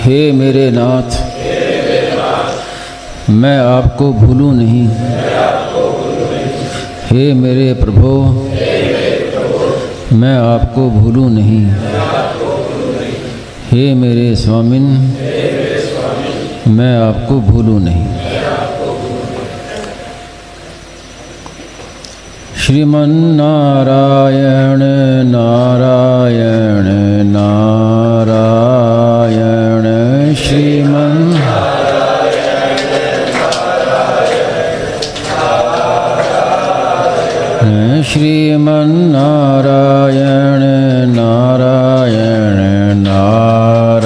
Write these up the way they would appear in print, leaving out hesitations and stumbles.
हे मेरे नाथ, मैं आपको भूलूं नहीं। हे मेरे प्रभु, मैं आपको भूलूं नहीं। हे मेरे स्वामिन, मैं आपको भूलूं नहीं। श्रीमन्नारायण नारायण नारायण श्रीमन्नारायण नारायण नारायण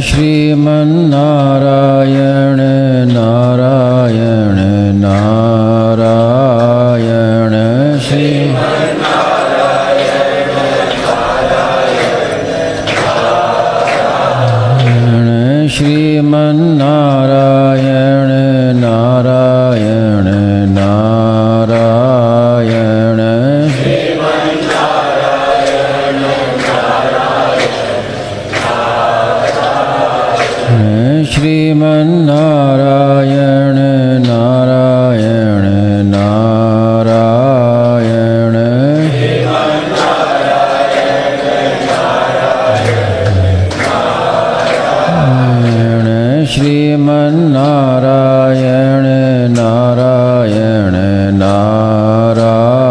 श्रीमन्नारायण नारायण नारायण श्रीमन्नारायण नारायण नारायण श्रीमन्नारायण नारायण नारायण श्रीमन्नारायण नारायण नारायण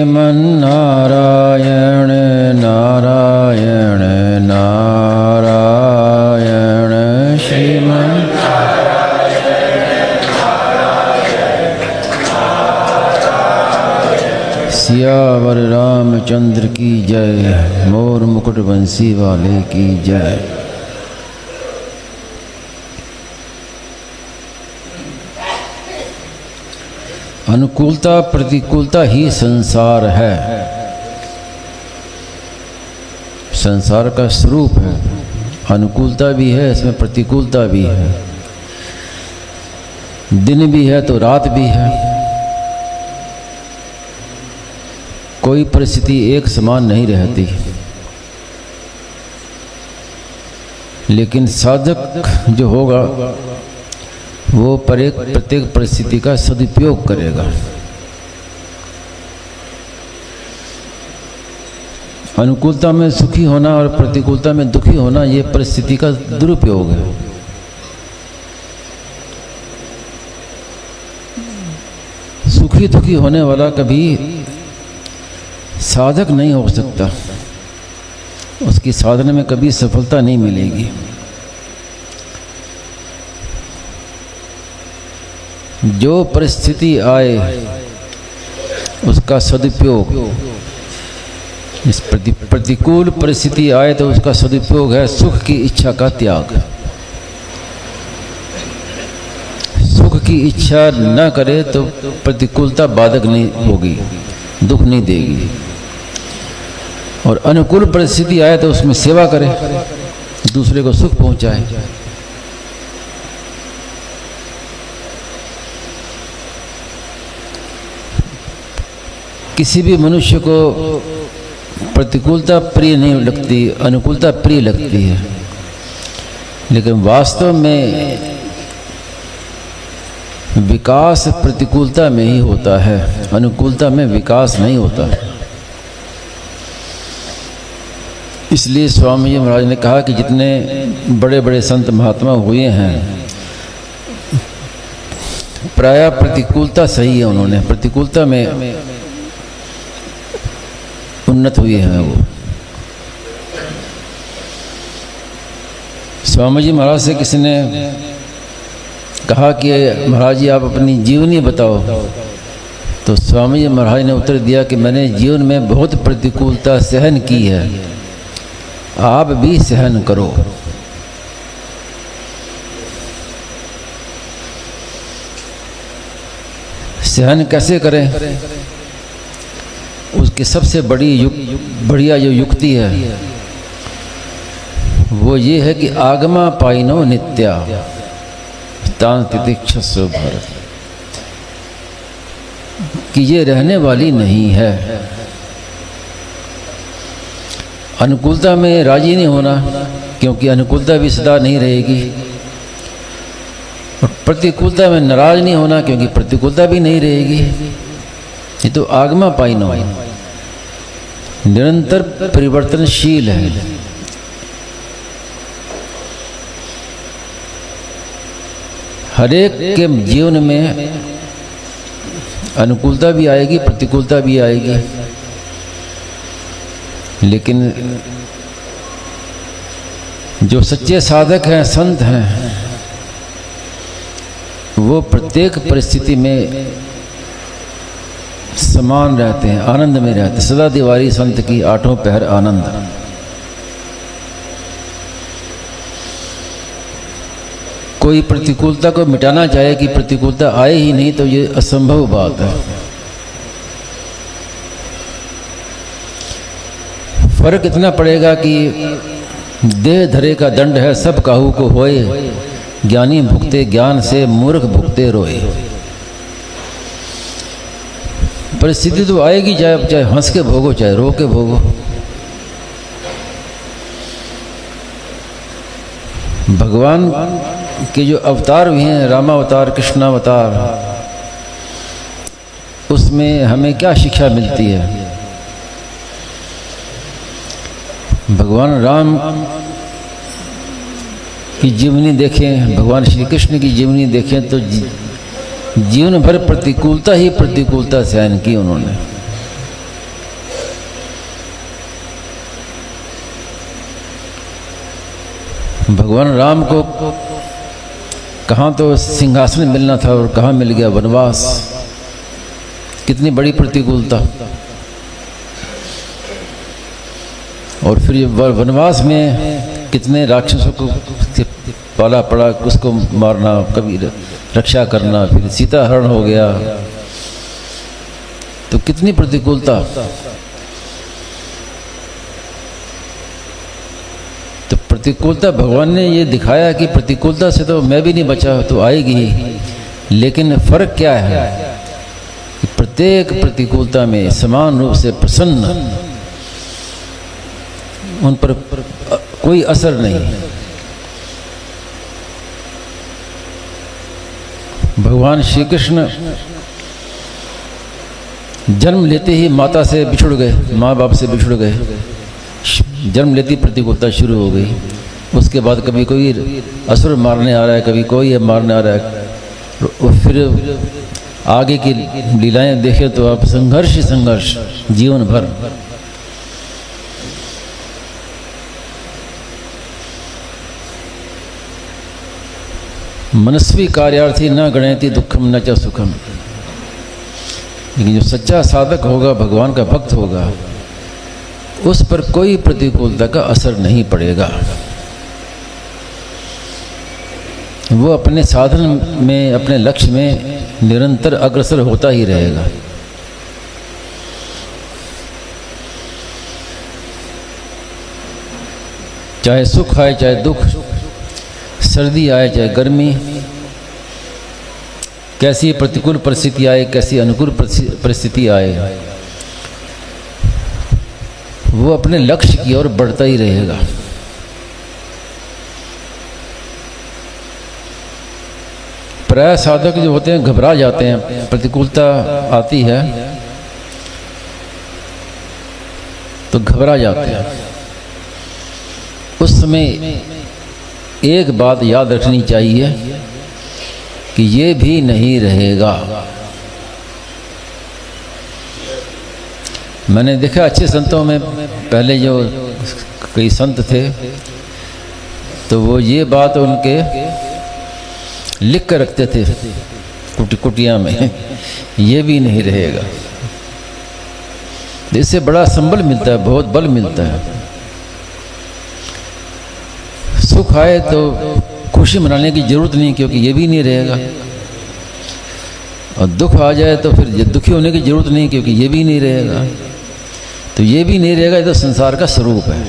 श्रीमन्नारायण नारायण नारायण सियावर रामचंद्र की जय, मोर मुकुट बंसी वाले की जय। अनुकूलता प्रतिकूलता ही संसार है, संसार का स्वरूप है। अनुकूलता भी है, इसमें प्रतिकूलता भी है। दिन भी है तो रात भी है। कोई परिस्थिति एक समान नहीं रहती, लेकिन साधक जो होगा वो प्रत्येक परिस्थिति का सदुपयोग करेगा। अनुकूलता में सुखी होना और प्रतिकूलता में दुखी होना, ये परिस्थिति का दुरुपयोग है। सुखी दुखी होने वाला कभी साधक नहीं हो सकता, उसकी साधना में कभी सफलता नहीं मिलेगी। जो परिस्थिति आए उसका सदुपयोग, इस प्रतिकूल परिस्थिति आए तो उसका सदुपयोग है सुख की इच्छा का त्याग। सुख की इच्छा न करे तो प्रतिकूलता बाधक नहीं होगी, दुख नहीं देगी। और अनुकूल परिस्थिति आए तो उसमें सेवा करे, दूसरे को सुख पहुंचाए। किसी भी मनुष्य को प्रतिकूलता प्रिय नहीं लगती, अनुकूलता प्रिय लगती है। लेकिन वास्तव में विकास प्रतिकूलता में ही होता है, अनुकूलता में विकास नहीं होता। इसलिए स्वामी जी महाराज ने कहा कि जितने बड़े बड़े संत महात्मा हुए हैं, प्रायः प्रतिकूलता सही है, उन्होंने प्रतिकूलता में उन्नत हुए हैं। वो स्वामी जी महाराज से किसी ने कहा कि महाराज जी आप अपनी जीवनी बताओ, तो स्वामी जी महाराज ने उत्तर दिया कि मैंने जीवन में बहुत प्रतिकूलता सहन की है, आप भी सहन करो। सहन कैसे करें, उसकी सबसे बढ़िया जो युक्ति है वो ये है कि आगमा पाइनो नित्या तान तितिक्षस्व भारत, कि ये रहने वाली नहीं है। अनुकूलता में राजी नहीं होना, क्योंकि अनुकूलता भी सदा नहीं रहेगी, और प्रतिकूलता में नाराज नहीं होना, क्योंकि प्रतिकूलता भी नहीं रहेगी। ये तो आगमा पाइनो निरंतर परिवर्तनशील है। हरेक के जीवन में अनुकूलता भी आएगी, प्रतिकूलता भी आएगी, लेकिन जो सच्चे साधक हैं, संत हैं, वो प्रत्येक परिस्थिति में समान रहते हैं, आनंद में रहते हैं। सदा दिवारी संत की आठों पहर आनंद। कोई प्रतिकूलता को मिटाना चाहे कि प्रतिकूलता आए ही नहीं, तो ये असंभव बात है। फर्क इतना पड़ेगा कि देह धरे का दंड है, सब काहू को होए, ज्ञानी भुगते ज्ञान से, मूर्ख भुगते रोए। परिस्थिति तो आएगी, चाहे हंस के भोगो, चाहे रो के भोगो। भगवान के जो अवतार हुए हैं, रामावतार, कृष्णावतार, उसमें हमें क्या शिक्षा मिलती है? भगवान राम की जीवनी देखें, भगवान श्री कृष्ण की जीवनी देखें, तो जीवन भर प्रतिकूलता ही प्रतिकूलता सहन की उन्होंने। भगवान राम को कहाँ तो सिंहासन मिलना था और कहाँ मिल गया वनवास। कितनी बड़ी प्रतिकूलता। और फिर वनवास में कितने राक्षसों को पाला पड़ा, उसको मारना, कभी रक्षा करना, फिर सीता हरण हो गया, तो कितनी प्रतिकूलता। तो प्रतिकूलता भगवान ने ये दिखाया कि प्रतिकूलता से तो मैं भी नहीं बचा, तो आएगी ही, लेकिन फर्क क्या है कि प्रत्येक प्रतिकूलता में समान रूप से प्रसन्न, उन पर कोई असर नहीं। भगवान श्री कृष्ण जन्म लेते ही माता से बिछुड़ गए, माँ बाप से बिछुड़ गए, जन्म लेती प्रतिकूलता शुरू हो गई। उसके बाद कभी कोई असुर मारने आ रहा है, कभी कोई मारने आ रहा है, और फिर आगे की लीलाएं देखें तो आप संघर्ष ही संघर्ष जीवन भर। मनस्वी कार्यार्थी न गणयति दुखम न च सुखम। लेकिन जो सच्चा साधक होगा, भगवान का भक्त होगा, उस पर कोई प्रतिकूलता का असर नहीं पड़ेगा। वो अपने साधन में, अपने लक्ष्य में निरंतर अग्रसर होता ही रहेगा। चाहे सुख आए चाहे दुख, सर्दी आए चाहे गर्मी, कैसी प्रतिकूल परिस्थिति आए, कैसी अनुकूल परिस्थिति आए, वो अपने लक्ष्य की ओर बढ़ता ही रहेगा। प्राय साधक जो होते हैं घबरा जाते हैं, प्रतिकूलता आती है तो घबरा जाते हैं। उस समय एक बात याद रखनी चाहिए कि ये भी नहीं रहेगा। मैंने देखा अच्छे संतों में, पहले जो कई संत थे, तो वो ये बात उनके लिख कर रखते थे कुटिया में, ये भी नहीं रहेगा। इससे बड़ा संबल मिलता है, बहुत बल मिलता है। सुख आए तो खुशी मनाने की जरूरत नहीं, क्योंकि ये भी नहीं रहेगा। और दुख आ जाए तो फिर दुखी होने की जरूरत नहीं, क्योंकि ये भी नहीं रहेगा। तो ये भी नहीं रहेगा, ये तो संसार का स्वरूप है।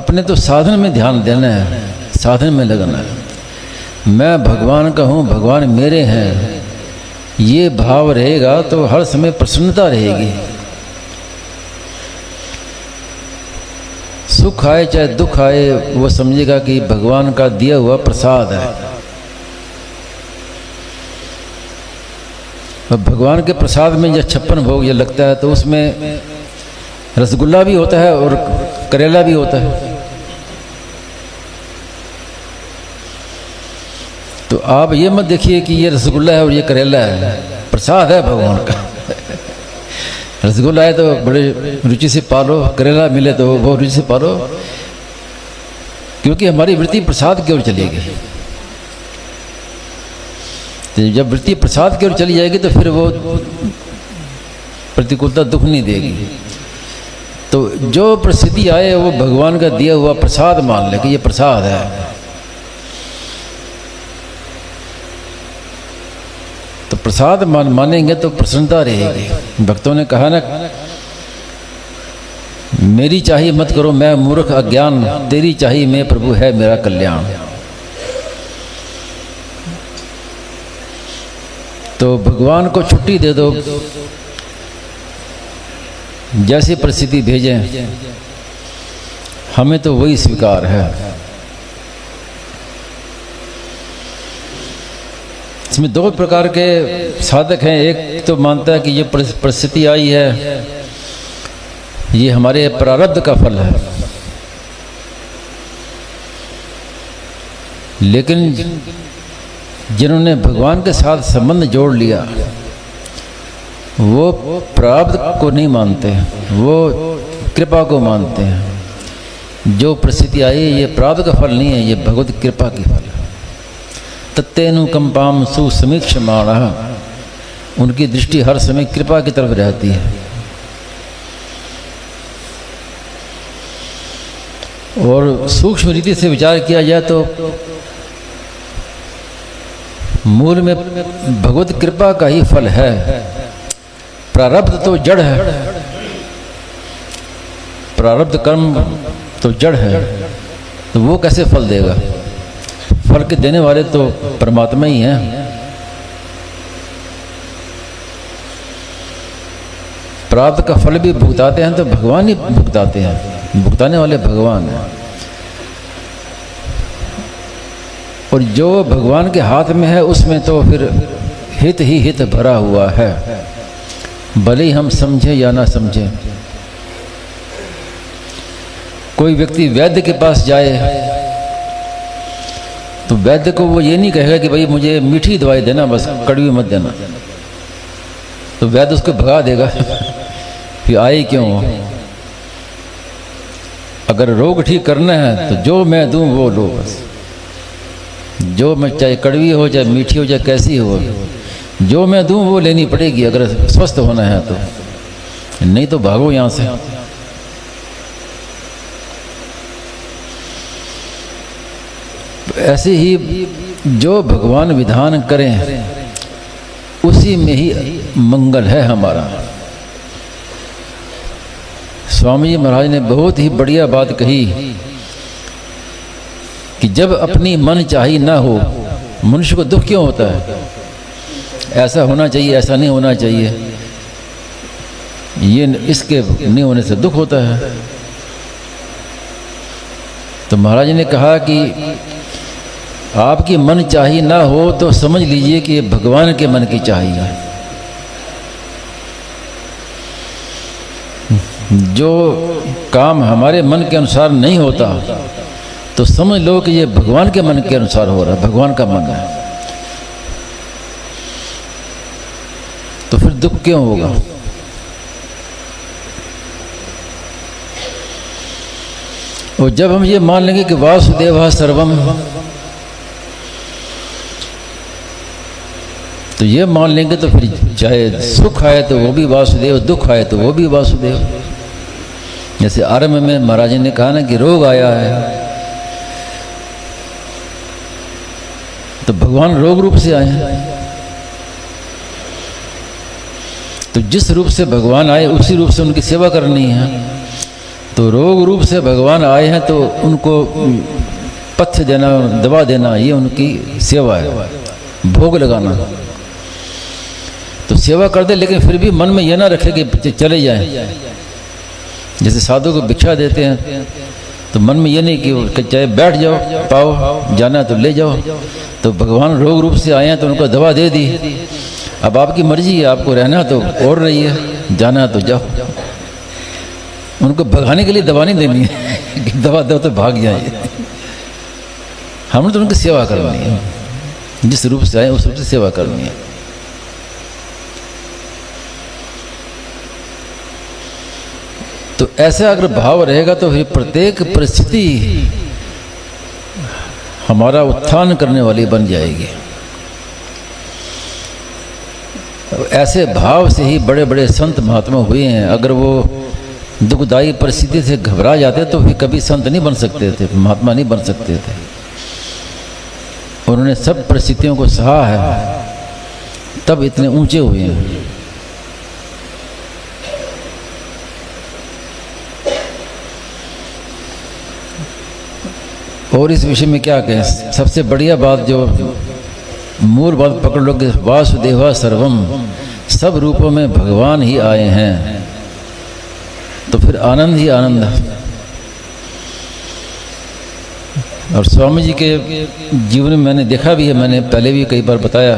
अपने तो साधन में ध्यान देना है, साधन में लगना है। मैं भगवान का हूँ, भगवान मेरे हैं, ये भाव रहेगा तो हर समय प्रसन्नता रहेगी। सुख आए चाहे दुख आए, वो समझेगा कि भगवान का दिया हुआ प्रसाद है। और भगवान के प्रसाद में जब 56 भोग ये लगता है तो उसमें रसगुल्ला भी होता है और करेला भी होता है। तो आप ये मत देखिए कि ये रसगुल्ला है और ये करेला है, प्रसाद है भगवान का। रसगुल्ला है तो बड़े रुचि से पालो, करेला मिले तो बहुत रुचि से पालो, क्योंकि हमारी वृत्ति प्रसाद की ओर चलेगी। तो जब वृत्ति प्रसाद की ओर चली जाएगी तो फिर वो प्रतिकूलता दुख नहीं देगी। तो जो परिस्थिति आए वो भगवान का दिया हुआ प्रसाद मान ले कि ये प्रसाद है। तो प्रसाद मानेंगे तो प्रसन्नता रहेगी। भक्तों ने कहा ना, मेरी चाहिए मत करो मैं मूर्ख अज्ञान, तेरी चाहिए मैं प्रभु है मेरा कल्याण। तो भगवान को छुट्टी दे दो, जैसी परिस्थिति भेजें हमें तो वही स्वीकार है। इसमें दो प्रकार के साधक हैं। एक तो मानता है कि ये परिस्थिति आई है, ये हमारे प्रारब्ध का फल है, लेकिन जिन्होंने भगवान के साथ संबंध जोड़ लिया वो प्रारब्ध को नहीं मानते, वो कृपा को मानते हैं। जो परिस्थिति आई ये प्रारब्ध का फल नहीं है, ये भगवत कृपा की फल है। तत्तेनुकंपाम सुसमीक्षमाणः, उनकी दृष्टि हर समय कृपा की तरफ रहती है। और सूक्ष्म रीति से विचार किया जाए तो मूल में भगवत कृपा का ही फल है। प्रारब्ध तो जड़ है, प्रारब्ध कर्म तो जड़ है, तो वो कैसे फल देगा? फल के देने वाले तो परमात्मा ही हैं। प्रारब्ध का फल भी भुगताते हैं तो भगवान ही भुगताते हैं, भुगताने वाले भगवान हैं। और जो भगवान के हाथ में है उसमें तो फिर हित ही हित भरा हुआ है, भले ही हम समझे या ना समझे। कोई व्यक्ति वैद्य के पास जाए तो वैद्य को वो ये नहीं कहेगा कि भाई मुझे मीठी दवाई देना, बस कड़वी मत देना। तो वैद्य उसको भगा देगा कि आए क्यों? अगर रोग ठीक करना है तो जो मैं दूं वो लो, बस जो मैं, चाहे कड़वी हो चाहे मीठी हो चाहे कैसी हो, जो मैं दूं वो लेनी पड़ेगी अगर स्वस्थ होना है तो, नहीं तो भागो यहाँ से। ऐसे ही जो भगवान विधान करें उसी में ही मंगल है हमारा। स्वामी जी महाराज ने बहुत ही बढ़िया बात कही कि जब अपनी मन चाही ना हो, मनुष्य को दुख क्यों होता है? ऐसा होना चाहिए, ऐसा नहीं होना चाहिए, ये इसके नहीं होने से दुख होता है। तो महाराज ने कहा कि आपकी मन चाही ना हो तो समझ लीजिए कि भगवान के मन की चाहिए। जो काम हमारे मन के अनुसार नहीं होता तो समझ लो कि ये भगवान के मन के अनुसार हो रहा है, भगवान का मन है, तो फिर दुख क्यों होगा? और जब हम ये मान लेंगे कि वासुदेव सर्वम, तो ये मान लेंगे तो फिर चाहे सुख आए तो वो भी वासुदेव, दुख आए तो वो भी वासुदेव। जैसे आरंभ में महाराज ने कहा ना कि रोग आया है तो भगवान रोग रूप से आए हैं। तो जिस रूप से भगवान आए उसी रूप से उनकी सेवा करनी है। तो रोग रूप से भगवान आए हैं तो उनको पथ्य देना, दवा देना, ये उनकी सेवा है, भोग लगाना। तो सेवा कर दे, लेकिन फिर भी मन में ये ना रखे कि चले जाएं। जैसे साधु को भिक्षा देते हैं तो मन में ये नहीं कि चाहे बैठ जाओ, पाओ, जाना तो ले जाओ। तो भगवान रोग रूप से आए हैं तो उनको दवा दे दी। अब आपकी मर्जी है, आपको रहना तो और रही है, जाना तो जाओ। उनको भगाने के लिए दवा नहीं देनी है कि दवा दो तो भाग जाए। हमने तो उनकी सेवा करनी है, जिस रूप से आए उस रूप से सेवा करनी है। तो ऐसा अगर भाव रहेगा तो फिर प्रत्येक परिस्थिति हमारा उत्थान करने वाली बन जाएगी। ऐसे भाव से ही बड़े बड़े संत महात्मा हुए हैं। अगर वो दुखदायी परिस्थिति से घबरा जाते तो फिर कभी संत नहीं बन सकते थे, महात्मा नहीं बन सकते थे। उन्होंने सब परिस्थितियों को सहा है, तब इतने ऊंचे हुए हैं। और इस विषय में क्या कहें, सबसे बढ़िया बात जो मूल बात पकड़ लो कि वासुदेवा सर्वम, सब रूपों में भगवान ही आए हैं, तो फिर आनंद ही आनंद है। और स्वामी जी के जीवन में मैंने देखा भी है, मैंने पहले भी कई बार बताया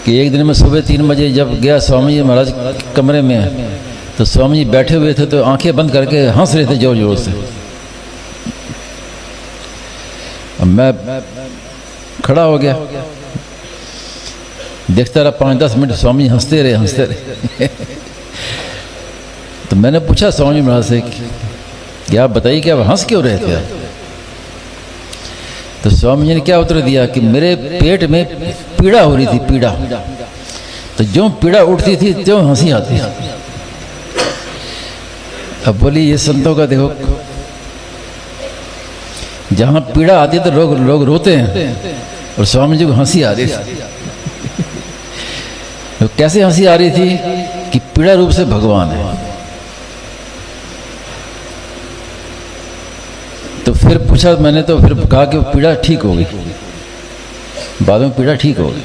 कि एक दिन मैं सुबह 3 बजे जब गया स्वामी जी महाराज के कमरे में, तो स्वामी जी बैठे हुए थे तो आंखें बंद करके हंस रहे थे जोर जोर से। मैं खड़ा हो गया, देखता रहा 5-10 मिनट, स्वामी जी हंसते रहे। तो मैंने पूछा स्वामी महाराज से कि आप बताइए कि आप हंस क्यों रहे थे? तो स्वामी जी ने क्या उत्तर दिया कि मेरे पेट में पीड़ा हो रही थी, पीड़ा। तो जो पीड़ा उठती थी त्यों हंसी आती। अब बोली ये संतों का देखो, जहाँ पीड़ा आती है तो लोग रोते हैं, और स्वामी जी को हंसी आ रही थी। तो कैसे हंसी आ रही थी कि पीड़ा रूप से भगवान है। तो फिर पूछा मैंने, तो फिर कहा कि पीड़ा ठीक हो गई, बाद में पीड़ा ठीक हो गई।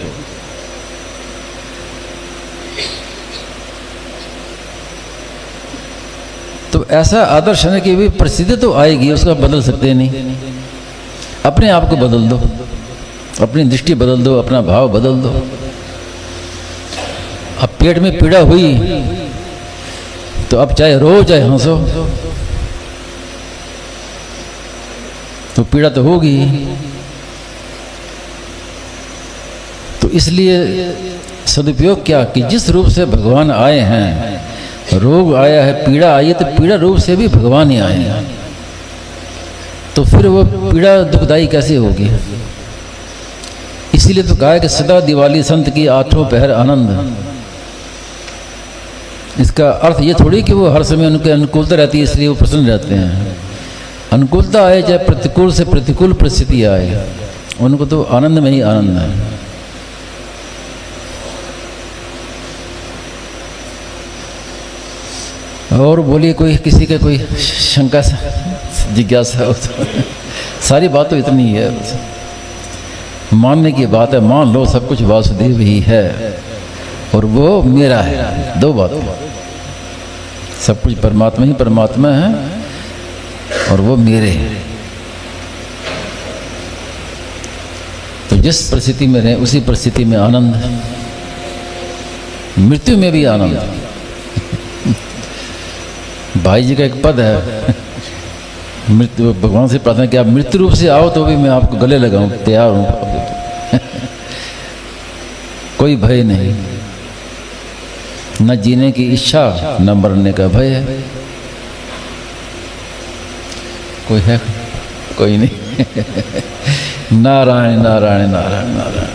तो ऐसा आदर्श है कि भी परिस्थिति तो आएगी, उसका बदल सकते नहीं। अपने आप को बदल दो, अपनी दृष्टि बदल दो, अपना भाव बदल दो। अब पेट में पीड़ा हुई तो अब चाहे रो चाहे हंसो, तो पीड़ा तो होगी। तो इसलिए सदुपयोग क्या कि जिस रूप से भगवान आए हैं, रोग आया है, पीड़ा आई है, तो पीड़ा रूप से भी भगवान ही आए हैं। तो फिर वो पीड़ा दुखदाई कैसे होगी? इसीलिए तो कहा है कि सदा दिवाली संत की 8 पहर आनंद। इसका अर्थ ये थोड़ी कि वो हर समय उनके अनुकूलता रहती है इसलिए वो प्रसन्न रहते हैं। अनुकूलता आए चाहे प्रतिकूल से प्रतिकूल परिस्थिति आए, उनको तो आनंद में ही आनंद है। और बोलिए, कोई किसी का कोई शंका जिज्ञासा हो तो? सारी बात तो इतनी है, मानने की बात है। मान लो सब कुछ वासुदेव ही है और वो मेरा है। 2 बात, सब कुछ परमात्मा ही परमात्मा है और वो मेरे हैं। तो जिस परिस्थिति में रहे उसी परिस्थिति में आनंद, मृत्यु में भी आनंद। भाई जी का एक पद है, मृत्यु भगवान से प्रार्थना कि आप मृत्यु रूप से आओ तो भी मैं आपको गले लगाऊं, तैयार हूं। कोई भय नहीं, न जीने की इच्छा न मरने का भय है। कोई है? कोई नहीं। नारायण नारायण नारायण नारायण।